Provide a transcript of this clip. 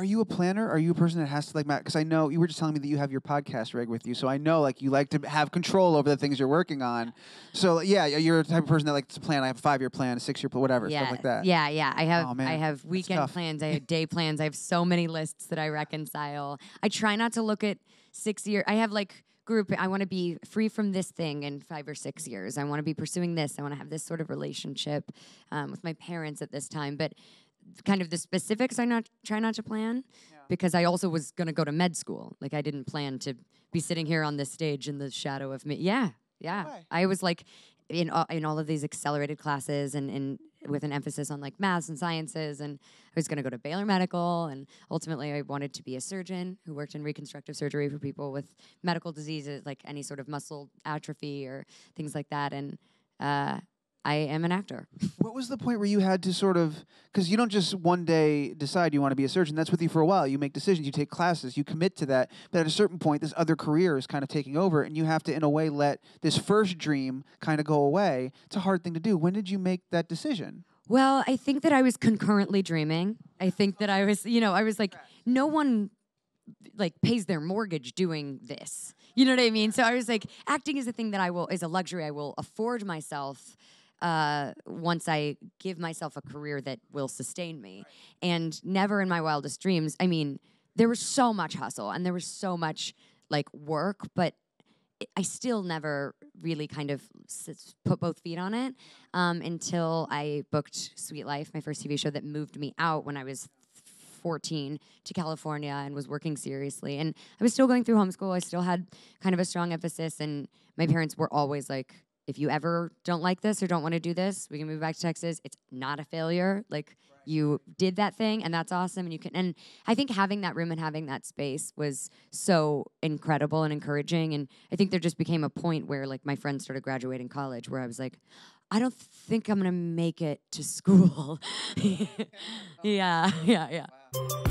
Are you a planner? Are you a person that has to like, because I know you were just telling me that you have your podcast rig with you, so I know like you like to have control over the things you're working on. So yeah, you're the type of person that likes to plan. I have a 5-year plan, a 6-year plan, whatever, stuff like that. Yeah. Oh, man, I have weekend plans. I have day plans. I have so many lists that I reconcile. I try not to look at 6 year. I have like group. I want to be free from this thing in 5 or 6 years. I want to be pursuing this. I want to have this sort of relationship with my parents at this time. But kind of the specifics, try not to plan because I also was going to go to med school. Like I didn't plan to be sitting here on this stage in the shadow of me. Yeah. I was like in all of these accelerated classes and with an emphasis on like maths and sciences, and I was going to go to Baylor Medical, and ultimately I wanted to be a surgeon who worked in reconstructive surgery for people with medical diseases like any sort of muscle atrophy or things like that, and I am an actor. What was the point where you had to sort of, because you don't just one day decide you want to be a surgeon, that's with you for a while. You make decisions, you take classes, you commit to that. But at a certain point, this other career is kind of taking over, and you have to, in a way, let this first dream kind of go away. It's a hard thing to do. When did you make that decision? Well, I think that I was concurrently dreaming. I think that I was, I was like, no one like pays their mortgage doing this. You know what I mean? So I was like, acting is a thing that is a luxury I will afford myself once I give myself a career that will sustain me. And never in my wildest dreams, I mean, there was so much hustle and there was so much like work, but I still never really kind of put both feet on it until I booked Sweet Life, my first TV show that moved me out when I was 14 to California and was working seriously. And I was still going through homeschool. I still had kind of a strong emphasis, and my parents were always like, if you ever don't like this or don't want to do this, we can move back to Texas. It's not a failure. Like, you did that thing, and that's awesome. And you can. And I think having that room and having that space was so incredible and encouraging. And I think there just became a point where, like, my friends started graduating college, where I was like, I don't think I'm gonna make it to school. Yeah. Wow.